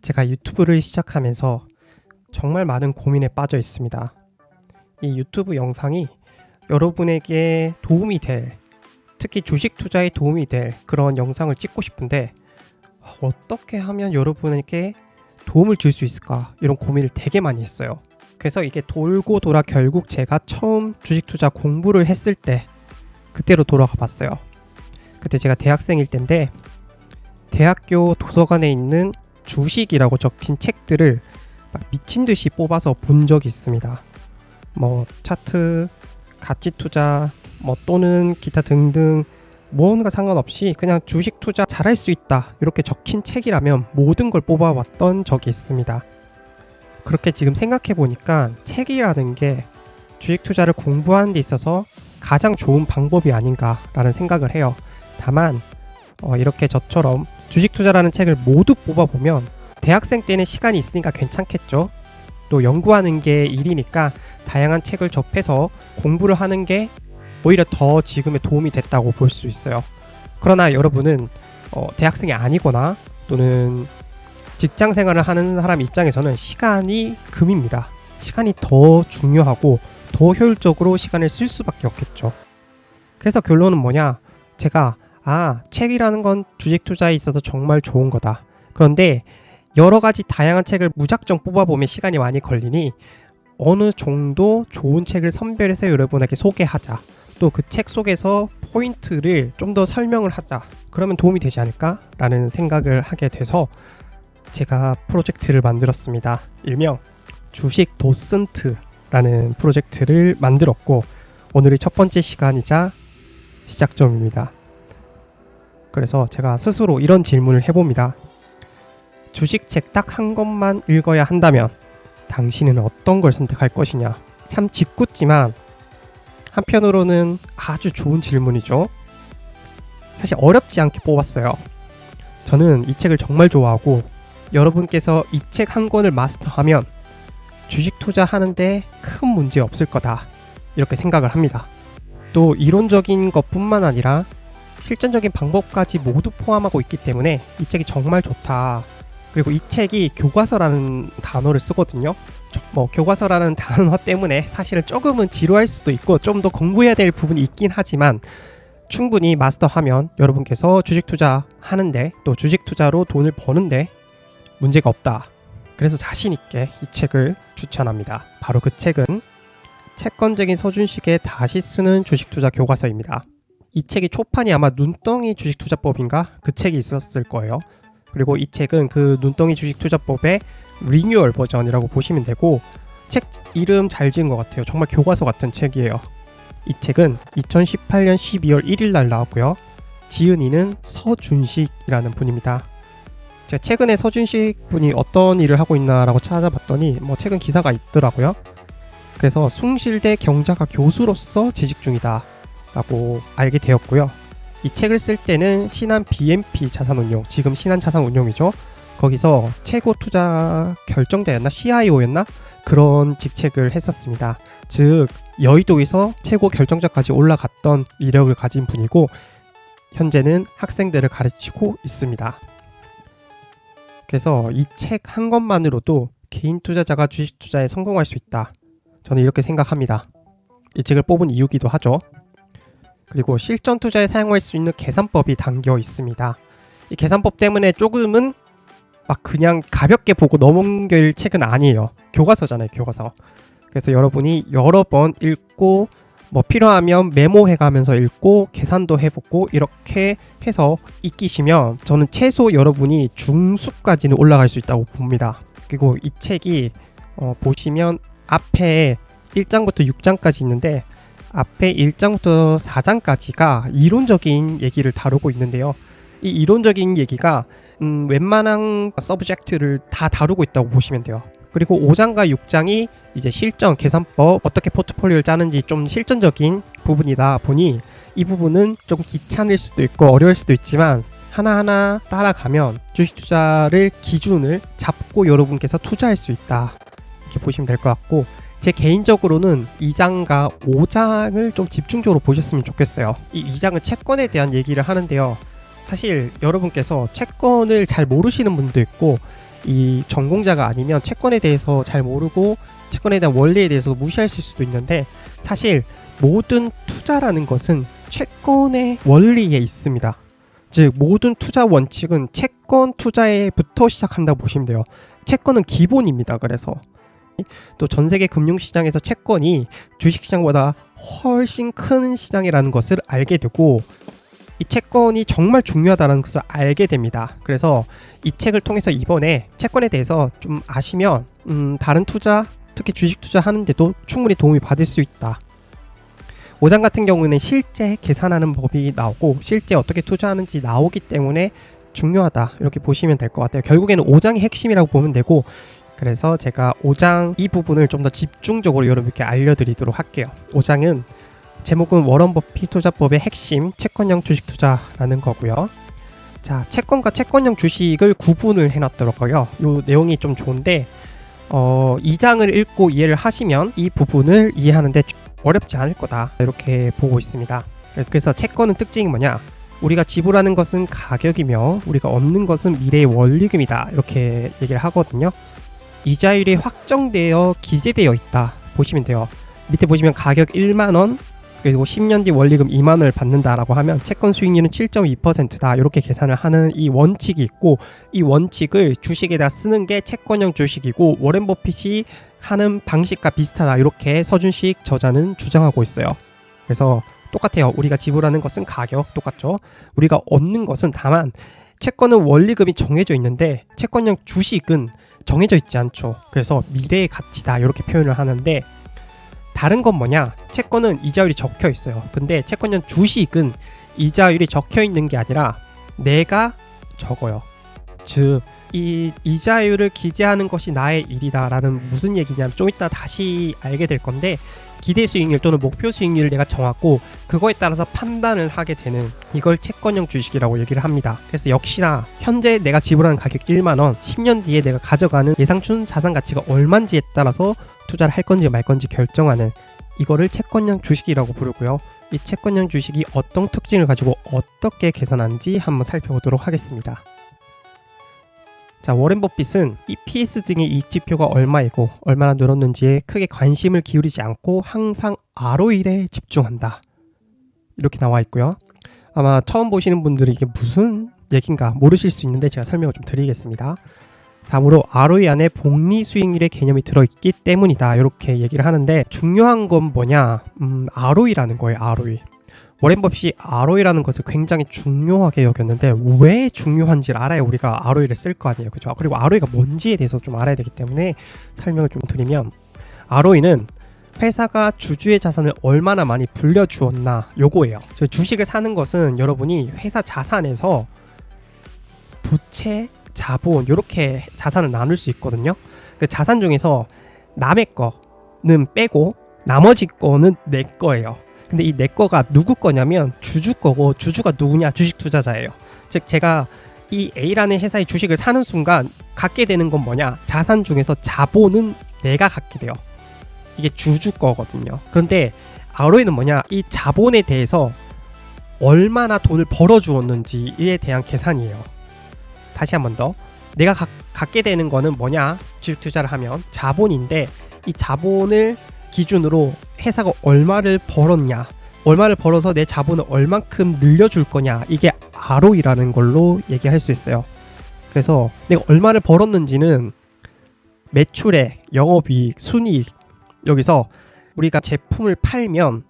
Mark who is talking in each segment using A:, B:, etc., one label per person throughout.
A: 제가 유튜브를 시작하면서 정말 많은 고민에 빠져 있습니다. 이 유튜브 영상이 여러분에게 도움이 될, 특히 주식 투자에 도움이 될 그런 영상을 찍고 싶은데 어떻게 하면 여러분에게 도움을 줄 수 있을까, 이런 고민을 되게 많이 했어요. 그래서 이게 돌고 돌아 결국 제가 처음 주식 투자 공부를 했을 때 그때로 돌아가 봤어요. 그때 제가 대학생일 때인데 대학교 도서관에 있는 주식이라고 적힌 책들을 막 미친 듯이 뽑아서 본 적이 있습니다. 차트, 가치 투자, 또는 기타 등등 무언가 상관없이 그냥 주식 투자 잘할 수 있다 이렇게 적힌 책이라면 모든 걸 뽑아왔던 적이 있습니다. 그렇게 지금 생각해 보니까 책이라는 게 주식 투자를 공부하는 데 있어서 가장 좋은 방법이 아닌가라는 생각을 해요. 다만 이렇게 저처럼 주식 투자라는 책을 모두 뽑아보면 대학생 때는 시간이 있으니까 괜찮겠죠. 또 연구하는 게 일이니까 다양한 책을 접해서 공부를 하는 게 오히려 더 지금에 도움이 됐다고 볼 수 있어요. 그러나 여러분은 대학생이 아니거나 또는 직장 생활을 하는 사람 입장에서는 시간이 금입니다. 시간이 더 중요하고 더 효율적으로 시간을 쓸 수밖에 없겠죠. 그래서 결론은 뭐냐? 제가 책이라는 건 주식 투자에 있어서 정말 좋은 거다. 그런데 여러 가지 다양한 책을 무작정 뽑아보면 시간이 많이 걸리니 어느 정도 좋은 책을 선별해서 여러분에게 소개하자. 또 그 책 속에서 포인트를 좀 더 설명을 하자. 그러면 도움이 되지 않을까? 라는 생각을 하게 돼서 제가 프로젝트를 만들었습니다. 일명 주식 도슨트라는 프로젝트를 만들었고 오늘이 첫 번째 시간이자 시작점입니다. 그래서 제가 스스로 이런 질문을 해봅니다. 주식책 딱 한 권만 읽어야 한다면 당신은 어떤 걸 선택할 것이냐? 참 짓궂지만 한편으로는 아주 좋은 질문이죠. 사실 어렵지 않게 뽑았어요. 저는 이 책을 정말 좋아하고 여러분께서 이 책 한 권을 마스터하면 주식 투자하는데 큰 문제 없을 거다, 이렇게 생각을 합니다. 또 이론적인 것뿐만 아니라 실전적인 방법까지 모두 포함하고 있기 때문에 이 책이 정말 좋다. 그리고 이 책이 교과서라는 단어를 쓰거든요. 교과서라는 단어 때문에 사실은 조금은 지루할 수도 있고 좀 더 공부해야 될 부분이 있긴 하지만 충분히 마스터하면 여러분께서 주식 투자하는데 또 주식 투자로 돈을 버는데 문제가 없다. 그래서 자신 있게 이 책을 추천합니다. 바로 그 책은 채권적인 서준식의 다시 쓰는 주식 투자 교과서입니다. 이 책이 초판이 아마 눈덩이 주식 투자법인가? 그 책이 있었을 거예요. 그리고 이 책은 그 눈덩이 주식 투자법의 리뉴얼 버전이라고 보시면 되고 책 이름 잘 지은 것 같아요. 정말 교과서 같은 책이에요. 이 책은 2018년 12월 1일 날 나왔고요. 지은이는 서준식이라는 분입니다. 제가 최근에 서준식 분이 어떤 일을 하고 있나라고 찾아봤더니 최근 기사가 있더라고요. 그래서 숭실대 경자가 교수로서 재직 중이다 라고 알게 되었고요. 이 책을 쓸 때는 신한 BMP 자산운용, 지금 신한 자산운용이죠. 거기서 최고 투자 결정자였나? CIO였나? 그런 직책을 했었습니다. 즉 여의도에서 최고 결정자까지 올라갔던 이력을 가진 분이고 현재는 학생들을 가르치고 있습니다. 그래서 이 책 한 권만으로도 개인 투자자가 주식 투자에 성공할 수 있다. 저는 이렇게 생각합니다. 이 책을 뽑은 이유기도 하죠. 그리고 실전 투자에 사용할 수 있는 계산법이 담겨 있습니다. 이 계산법 때문에 조금은 그냥 가볍게 보고 넘길 책은 아니에요. 교과서잖아요, 교과서. 그래서 여러분이 여러 번 읽고 필요하면 메모해가면서 읽고 계산도 해보고 이렇게 해서 익히시면 저는 최소 여러분이 중수까지는 올라갈 수 있다고 봅니다. 그리고 이 책이 보시면 앞에 1장부터 6장까지 있는데 앞에 1장부터 4장까지가 이론적인 얘기를 다루고 있는데요. 이 이론적인 얘기가 웬만한 서브젝트를 다 다루고 있다고 보시면 돼요. 그리고 5장과 6장이 이제 실전, 계산법, 어떻게 포트폴리오를 짜는지 좀 실전적인 부분이다 보니 이 부분은 좀 귀찮을 수도 있고 어려울 수도 있지만 하나하나 따라가면 주식 투자를 기준을 잡고 여러분께서 투자할 수 있다, 이렇게 보시면 될 것 같고 제 개인적으로는 2장과 5장을 좀 집중적으로 보셨으면 좋겠어요. 이 2장은 채권에 대한 얘기를 하는데요. 사실 여러분께서 채권을 잘 모르시는 분도 있고 이 전공자가 아니면 채권에 대해서 잘 모르고 채권에 대한 원리에 대해서 무시하실 수도 있는데, 사실 모든 투자라는 것은 채권의 원리에 있습니다. 즉 모든 투자 원칙은 채권 투자에부터 시작한다고 보시면 돼요. 채권은 기본입니다. 그래서 또 전 세계 금융시장에서 채권이 주식시장보다 훨씬 큰 시장이라는 것을 알게 되고, 이 채권이 정말 중요하다는 것을 알게 됩니다. 그래서 이 책을 통해서 이번에 채권에 대해서 좀 아시면 다른 투자, 특히 주식 투자하는데도 충분히 도움이 받을 수 있다. 5장 같은 경우는 실제 계산하는 법이 나오고 실제 어떻게 투자하는지 나오기 때문에 중요하다, 이렇게 보시면 될 것 같아요. 결국에는 5장이 핵심이라고 보면 되고, 그래서 제가 5장 이 부분을 좀 더 집중적으로 여러분께 알려드리도록 할게요. 5장은 제목은 워런 버핏 투자법의 핵심, 채권형 주식 투자라는 거고요. 자, 채권과 채권형 주식을 구분을 해놨더라고요. 이 내용이 좀 좋은데 2장을 읽고 이해를 하시면 이 부분을 이해하는데 어렵지 않을 거다, 이렇게 보고 있습니다. 그래서 채권은 특징이 뭐냐? 우리가 지불하는 것은 가격이며 우리가 얻는 것은 미래의 원리금이다, 이렇게 얘기를 하거든요. 이자율이 확정되어 기재되어 있다 보시면 돼요. 밑에 보시면 가격 1만원 그리고 10년 뒤 원리금 2만원을 받는다라고 하면 채권 수익률은 7.2%다, 이렇게 계산을 하는 이 원칙이 있고, 이 원칙을 주식에다 쓰는 게 채권형 주식이고 워렌 버핏이 하는 방식과 비슷하다, 이렇게 서준식 저자는 주장하고 있어요. 그래서 똑같아요. 우리가 지불하는 것은 가격 똑같죠. 우리가 얻는 것은, 다만 채권은 원리금이 정해져 있는데 채권형 주식은 정해져 있지 않죠. 그래서 미래의 가치다, 이렇게 표현을 하는데, 다른 건 뭐냐? 채권은 이자율이 적혀 있어요. 근데 채권형 주식은 이자율이 적혀 있는 게 아니라 내가 적어요. 즉 이 이자율을 기재하는 것이 나의 일이다라는 무슨 얘기냐면, 좀 이따 다시 알게 될 건데, 기대 수익률 또는 목표 수익률을 내가 정하고 그거에 따라서 판단을 하게 되는, 이걸 채권형 주식이라고 얘기를 합니다. 그래서 역시나 현재 내가 지불하는 가격 1만원, 10년 뒤에 내가 가져가는 예상춘 자산 가치가 얼마인지에 따라서 투자를 할 건지 말 건지 결정하는, 이거를 채권형 주식이라고 부르고요. 이 채권형 주식이 어떤 특징을 가지고 어떻게 계산하는지 한번 살펴보도록 하겠습니다. 자, 워렌 버핏은 EPS 등의 이익 지표가 얼마이고 얼마나 늘었는지에 크게 관심을 기울이지 않고 항상 ROE에 집중한다, 이렇게 나와 있고요. 아마 처음 보시는 분들이 이게 무슨 얘긴가 모르실 수 있는데 제가 설명을 좀 드리겠습니다. 다음으로 ROE 안에 복리 수익률의 개념이 들어있기 때문이다, 이렇게 얘기를 하는데, 중요한 건 뭐냐? ROE라는 거예요. ROE. 워렌 버핏이 ROE라는 것을 굉장히 중요하게 여겼는데, 왜 중요한지를 알아야 우리가 ROE를 쓸 거 아니에요, 그죠? 그리고 ROE가 뭔지에 대해서 좀 알아야 되기 때문에 설명을 좀 드리면, ROE는 회사가 주주의 자산을 얼마나 많이 불려주었나, 요거예요. 주식을 사는 것은 여러분이 회사 자산에서 부채, 자본, 이렇게 자산을 나눌 수 있거든요. 그 자산 중에서 남의 거는 빼고 나머지 거는 내 거예요. 근데 이 내 거가 누구 거냐면 주주 거고, 주주가 누구냐? 주식 투자자예요. 즉 제가 이 A라는 회사의 주식을 사는 순간 갖게 되는 건 뭐냐? 자산 중에서 자본은 내가 갖게 돼요. 이게 주주 거거든요. 그런데 ROE는 뭐냐? 이 자본에 대해서 얼마나 돈을 벌어 주었는지에 대한 계산이에요. 다시 한 번 더, 내가 갖게 되는 거는 뭐냐? 주식 투자를 하면 자본인데, 이 자본을 기준으로 회사가 얼마를 벌었냐, 얼마를 벌어서 내 자본을 얼만큼 늘려줄 거냐, 이게 ROE라는 걸로 얘기할 수 있어요. 그래서 내가 얼마를 벌었는지는 매출액, 영업이익, 순이익, 여기서 우리가 제품을 팔면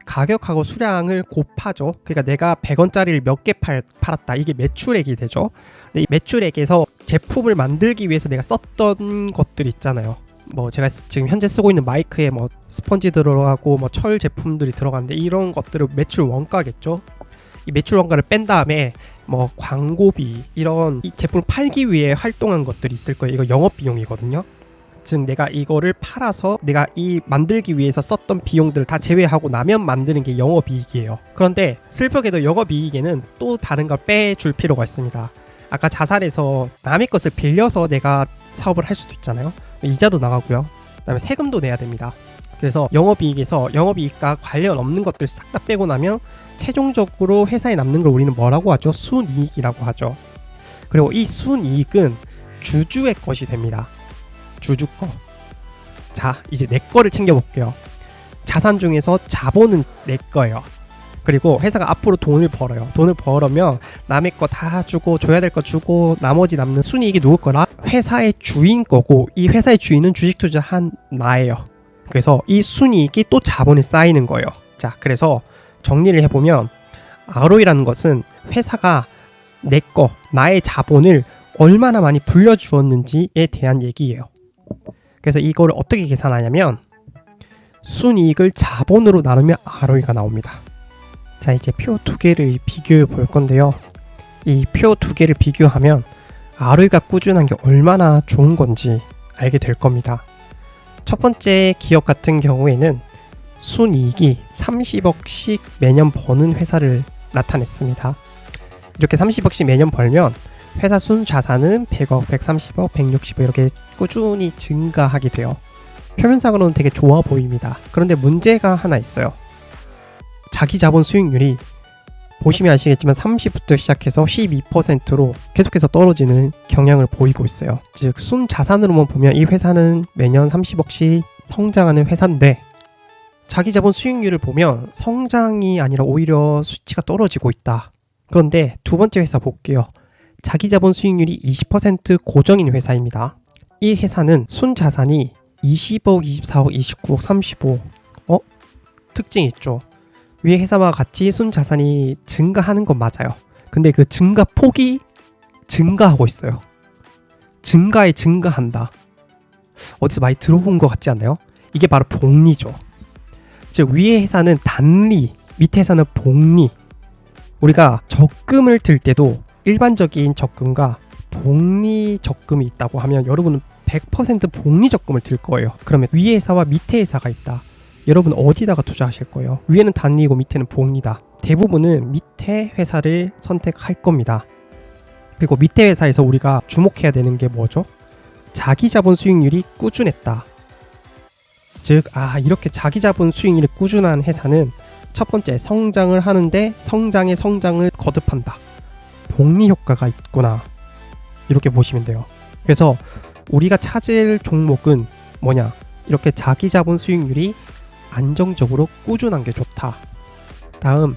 A: 가격하고 수량을 곱하죠. 그러니까 내가 100원짜리를 몇 개 팔았다, 이게 매출액이 되죠. 근데 이 매출액에서 제품을 만들기 위해서 내가 썼던 것들 있잖아요. 뭐 제가 지금 현재 쓰고 있는 마이크에 뭐 스펀지 들어가고 뭐 철 제품들이 들어가는데, 이런 것들은 매출 원가겠죠. 이 매출 원가를 뺀 다음에 뭐 광고비, 이런 이 제품을 팔기 위해 활동한 것들이 있을 거예요. 이거 영업비용이거든요. 즉 내가 이거를 팔아서 내가 이 만들기 위해서 썼던 비용들을 다 제외하고 나면 만드는 게 영업이익이에요. 그런데 슬프게도 영업이익에는 또 다른 걸 빼줄 필요가 있습니다. 아까 자산에서 남의 것을 빌려서 내가 사업을 할 수도 있잖아요. 이자도 나가고요. 그다음에 세금도 내야 됩니다. 그래서 영업이익에서 영업이익과 관련 없는 것들 싹 다 빼고 나면 최종적으로 회사에 남는 걸 우리는 뭐라고 하죠? 순이익이라고 하죠. 그리고 이 순이익은 주주의 것이 됩니다. 주주 거. 자, 이제 내 거를 챙겨볼게요. 자산 중에서 자본은 내 거예요. 그리고 회사가 앞으로 돈을 벌어요. 돈을 벌으면 남의 거 다 주고 줘야 될 거 주고 나머지 남는 순이익이 누구 거라? 회사의 주인 거고, 이 회사의 주인은 주식 투자한 나예요. 그래서 이 순이익이 또 자본에 쌓이는 거예요. 자, 그래서 정리를 해보면 ROE라는 것은 회사가 내 거, 나의 자본을 얼마나 많이 불려주었는지에 대한 얘기예요. 그래서 이거를 어떻게 계산하냐면 순이익을 자본으로 나누면 ROE가 나옵니다. 자, 이제 표 두 개를 비교해 볼 건데요. 이 표 두 개를 비교하면 ROE가 꾸준한 게 얼마나 좋은 건지 알게 될 겁니다. 첫 번째 기업 같은 경우에는 순이익이 30억씩 매년 버는 회사를 나타냈습니다. 이렇게 30억씩 매년 벌면 회사 순자산은 100억, 130억, 160억 이렇게 꾸준히 증가하게 돼요. 표면상으로는 되게 좋아 보입니다. 그런데 문제가 하나 있어요. 자기 자본 수익률이 보시면 아시겠지만 30부터 시작해서 12%로 계속해서 떨어지는 경향을 보이고 있어요. 즉 순자산으로만 보면 이 회사는 매년 30억씩 성장하는 회사인데 자기 자본 수익률을 보면 성장이 아니라 오히려 수치가 떨어지고 있다. 그런데 두 번째 회사 볼게요. 자기 자본 수익률이 20% 고정인 회사입니다. 이 회사는 순자산이 20억, 24억, 29억, 35억 특징이 있죠. 위에 회사와 같이 순자산이 증가하는 건 맞아요. 근데 그 증가폭이 증가하고 있어요. 증가에 증가한다. 어디서 많이 들어본 것 같지 않나요? 이게 바로 복리죠. 즉 위에 회사는 단리, 밑에 회사는 복리. 우리가 적금을 들 때도 일반적인 적금과 복리 적금이 있다고 하면 여러분은 100% 복리 적금을 들 거예요. 그러면 위에 회사와 밑에 회사가 있다. 여러분 어디다가 투자하실 거예요? 위에는 단리고 밑에는 복리다. 대부분은 밑에 회사를 선택할 겁니다. 그리고 밑에 회사에서 우리가 주목해야 되는 게 뭐죠? 자기 자본 수익률이 꾸준했다. 즉, 이렇게 자기 자본 수익률이 꾸준한 회사는 첫 번째 성장을 하는데 성장의 성장을 거듭한다. 복리 효과가 있구나. 이렇게 보시면 돼요. 그래서 우리가 찾을 종목은 뭐냐? 이렇게 자기 자본 수익률이 안정적으로 꾸준한 게 좋다. 다음,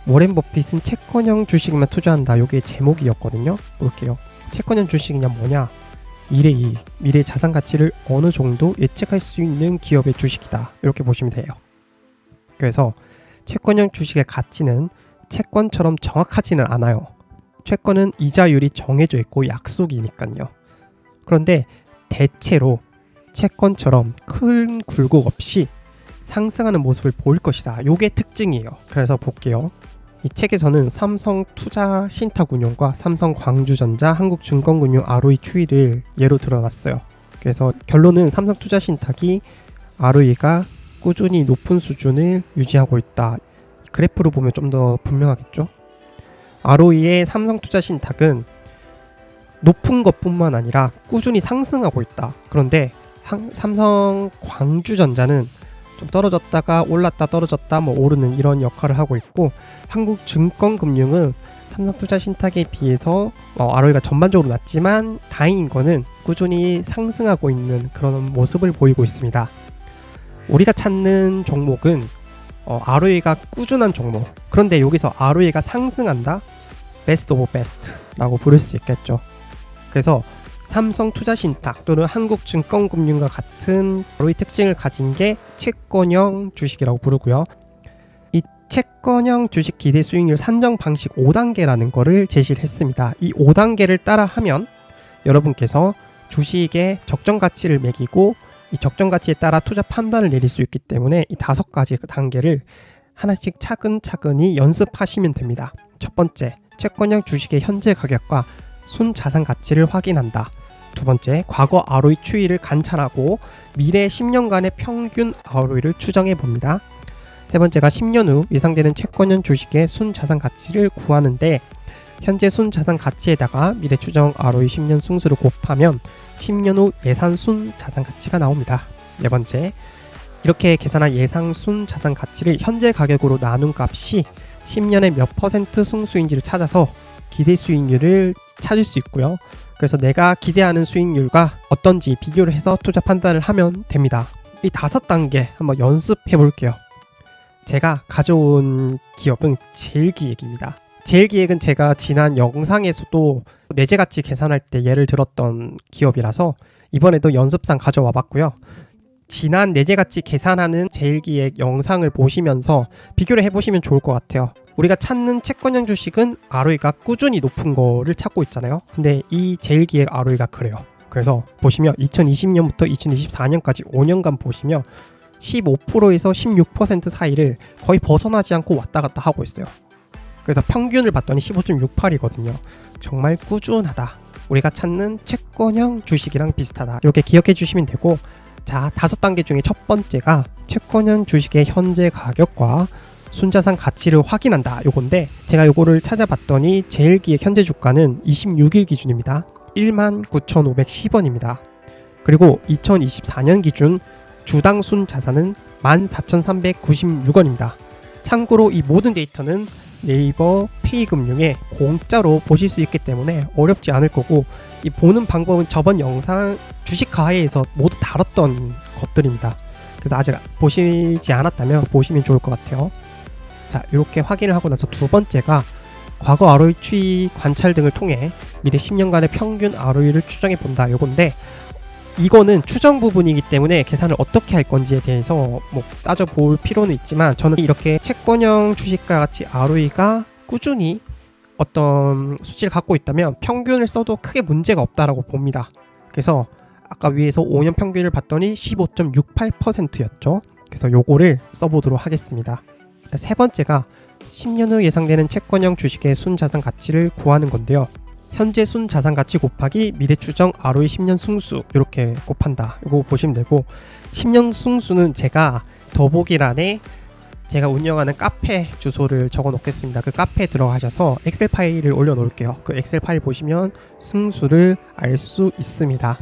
A: 워렌 버핏은 채권형 주식만 투자한다. 이게 제목이었거든요. 볼게요. 채권형 주식이냐 뭐냐? 미래 이익, 미래 자산 가치를 어느 정도 예측할 수 있는 기업의 주식이다. 이렇게 보시면 돼요. 그래서 채권형 주식의 가치는 채권처럼 정확하지는 않아요. 채권은 이자율이 정해져 있고 약속이니까요. 그런데 대체로 채권처럼 큰 굴곡 없이 상승하는 모습을 보일 것이다. 이게 특징이에요. 그래서 볼게요. 이 책에서는 삼성투자신탁운용과 삼성광주전자, 한국증권금융 ROE 추이를 예로 들어놨어요. 그래서 결론은 삼성투자신탁이 ROE가 꾸준히 높은 수준을 유지하고 있다. 그래프로 보면 좀 더 분명하겠죠? ROE의 삼성투자신탁은 높은 것뿐만 아니라 꾸준히 상승하고 있다. 그런데 삼성광주전자는 좀 떨어졌다가 올랐다 떨어졌다 오르는 이런 역할을 하고 있고, 한국증권금융은 삼성투자신탁에 비해서 ROE가 전반적으로 낮지만 다행인 거는 꾸준히 상승하고 있는 그런 모습을 보이고 있습니다. 우리가 찾는 종목은 ROE가 꾸준한 종목, 그런데 여기서 ROE가 상승한다? 베스트 오브 베스트라고 부를 수 있겠죠. 그래서 삼성투자신탁 또는 한국증권금융과 같은 ROE 특징을 가진 게 채권형 주식이라고 부르고요. 이 채권형 주식 기대 수익률 산정 방식 5단계라는 거를 제시를 했습니다. 이 5단계를 따라하면 여러분께서 주식의 적정 가치를 매기고 이 적정 가치에 따라 투자 판단을 내릴 수 있기 때문에 이 5가지 단계를 하나씩 차근차근히 연습하시면 됩니다. 첫 번째, 채권형 주식의 현재 가격과 순자산 가치를 확인한다. 두 번째, 과거 ROE 추이를 관찰하고 미래 10년간의 평균 ROE를 추정해 봅니다. 세 번째가 10년 후 예상되는 채권형 주식의 순자산 가치를 구하는데 현재 순자산 가치에다가 미래 추정 ROE 10년 승수를 곱하면 10년 후 예산 순자산 가치가 나옵니다. 네 번째, 이렇게 계산한 예상 순자산 가치를 현재 가격으로 나눈 값이 10년에 몇 % 승수인지를 찾아서 기대 수익률을 찾을 수 있고요. 그래서 내가 기대하는 수익률과 어떤지 비교를 해서 투자 판단을 하면 됩니다. 이 5단계 한번 연습해 볼게요. 제가 가져온 기업은 제일기획입니다. 제일기획은 제가 지난 영상에서도 내재가치 계산할 때 예를 들었던 기업이라서 이번에도 연습상 가져와 봤고요. 지난 내재가치 계산하는 제일기획 영상을 보시면서 비교를 해보시면 좋을 것 같아요. 우리가 찾는 채권형 주식은 ROE가 꾸준히 높은 거를 찾고 있잖아요. 근데 이 제일기획 ROE가 그래요. 그래서 보시면 2020년부터 2024년까지 5년간 보시면 15%에서 16% 사이를 거의 벗어나지 않고 왔다 갔다 하고 있어요. 그래서 평균을 봤더니 15.68이거든요. 정말 꾸준하다. 우리가 찾는 채권형 주식이랑 비슷하다. 이렇게 기억해 주시면 되고, 자, 5단계 중에 첫 번째가 채권형 주식의 현재 가격과 순자산 가치를 확인한다. 요건데 제가 요거를 찾아봤더니 제일기획 현재 주가는 26일 기준입니다. 19,510원입니다. 그리고 2024년 기준 주당 순자산은 14,396원입니다. 참고로 이 모든 데이터는 네이버 페이금융에 공짜로 보실 수 있기 때문에 어렵지 않을 거고, 이 보는 방법은 저번 영상 주식 가해에서 모두 다뤘던 것들입니다. 그래서 아직 보시지 않았다면 보시면 좋을 것 같아요. 자, 이렇게 확인을 하고 나서 두 번째가 과거 ROE 추이 관찰 등을 통해 미래 10년간의 평균 ROE를 추정해 본다. 요건데 이거는 추정 부분이기 때문에 계산을 어떻게 할 건지에 대해서 뭐 따져볼 필요는 있지만, 저는 이렇게 채권형 주식과 같이 ROE가 꾸준히 어떤 수치를 갖고 있다면 평균을 써도 크게 문제가 없다라고 봅니다. 그래서 아까 위에서 5년 평균을 봤더니 15.68%였죠. 그래서 요거를 써보도록 하겠습니다. 자, 세 번째가 10년 후 예상되는 채권형 주식의 순자산 가치를 구하는 건데요. 현재 순자산 가치 곱하기 미래 추정 ROE 10년 승수, 이렇게 곱한다. 이거 보시면 되고, 10년 승수는 제가 더보기란에 제가 운영하는 카페 주소를 적어 놓겠습니다. 그 카페에 들어가셔서 엑셀 파일을 올려 놓을게요. 그 엑셀 파일 보시면 승수를 알 수 있습니다.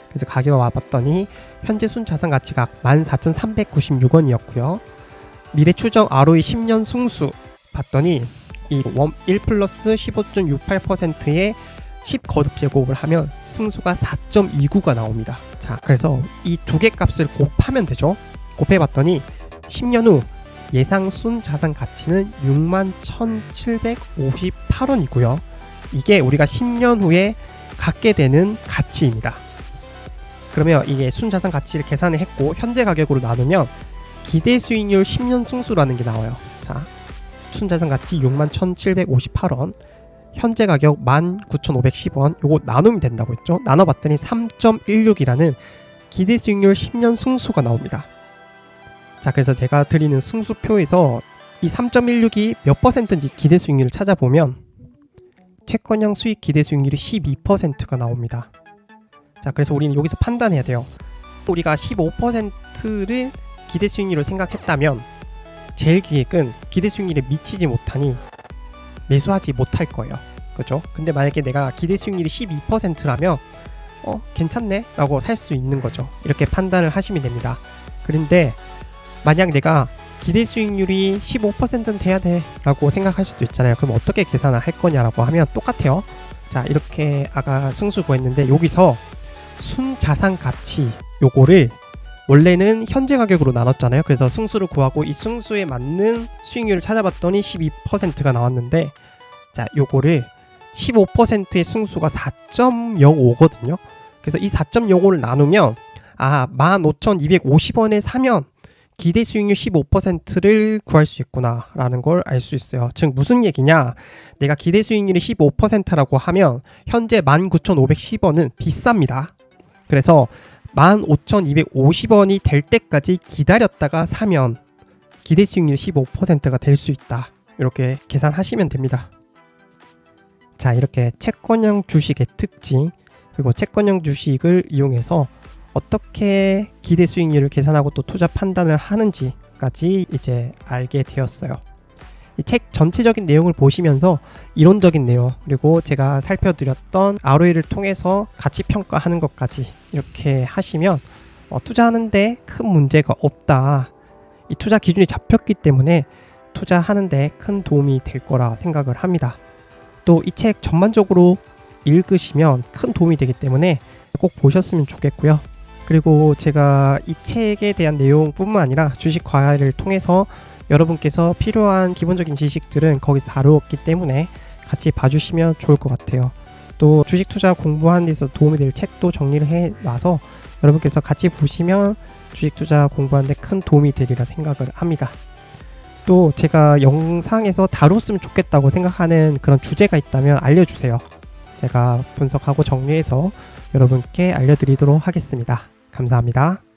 A: 그래서 가격을 와봤더니 현재 순자산 가치가 14,396원이었고요. 미래 추정 ROE 10년 승수 봤더니 이 1 플러스 15.68%의 10 거듭 제곱을 하면 승수가 4.29가 나옵니다. 자, 그래서 이 두 개 값을 곱하면 되죠. 곱해봤더니 10년 후 예상 순자산 가치는 61,758원이고요. 이게 우리가 10년 후에 갖게 되는 가치입니다. 그러면 이게 순자산 가치를 계산을 했고 현재 가격으로 나누면 기대 수익률 10년 승수라는 게 나와요. 자, 순자산 가치 61,758원, 현재 가격 19,510원, 요거 나누면 된다고 했죠. 나눠봤더니 3.16이라는 기대 수익률 10년 승수가 나옵니다. 자, 그래서 제가 드리는 승수표에서 이 3.16이 몇 퍼센트인지 기대 수익률을 찾아보면 채권형 수익 기대 수익률이 12%가 나옵니다. 자, 그래서 우리는 여기서 판단해야 돼요. 우리가 15%를 기대 수익률을 생각했다면 제일기획은 기대 수익률에 미치지 못하니 매수하지 못할 거예요. 그죠? 근데 만약에 내가 기대 수익률이 12%라면 괜찮네? 라고 살 수 있는 거죠. 이렇게 판단을 하시면 됩니다. 그런데 만약 내가 기대 수익률이 15%는 돼야 돼 라고 생각할 수도 있잖아요. 그럼 어떻게 계산을 할 거냐라고 하면 똑같아요. 자, 이렇게 아까 승수 구했는데 여기서 순자산 가치 요거를 원래는 현재 가격으로 나눴잖아요. 그래서 승수를 구하고 이 승수에 맞는 수익률을 찾아봤더니 12%가 나왔는데, 자, 요거를 15%의 승수가 4.05거든요. 그래서 이 4.05를 나누면 15,250원에 사면 기대 수익률 15%를 구할 수 있구나 라는 걸 알 수 있어요. 즉 무슨 얘기냐, 내가 기대 수익률이 15%라고 하면 현재 19,510원은 비쌉니다. 그래서 15,250원이 될 때까지 기다렸다가 사면 기대 수익률 15%가 될 수 있다. 이렇게 계산하시면 됩니다. 자, 이렇게 채권형 주식의 특징, 그리고 채권형 주식을 이용해서 어떻게 기대 수익률을 계산하고 또 투자 판단을 하는지까지 이제 알게 되었어요. 이 책 전체적인 내용을 보시면서 이론적인 내용, 그리고 제가 살펴드렸던 ROE를 통해서 가치 평가하는 것까지 이렇게 하시면 투자하는데 큰 문제가 없다. 이 투자 기준이 잡혔기 때문에 투자하는데 큰 도움이 될 거라 생각을 합니다. 또 이 책 전반적으로 읽으시면 큰 도움이 되기 때문에 꼭 보셨으면 좋겠고요. 그리고 제가 이 책에 대한 내용뿐만 아니라 주식 과외를 통해서 여러분께서 필요한 기본적인 지식들은 거기서 다루었기 때문에 같이 봐주시면 좋을 것 같아요. 또 주식 투자 공부하는 데 있어서 도움이 될 책도 정리를 해놔서 여러분께서 같이 보시면 주식 투자 공부하는 데 큰 도움이 되리라 생각을 합니다. 또 제가 영상에서 다뤘으면 좋겠다고 생각하는 그런 주제가 있다면 알려주세요. 제가 분석하고 정리해서 여러분께 알려드리도록 하겠습니다. 감사합니다.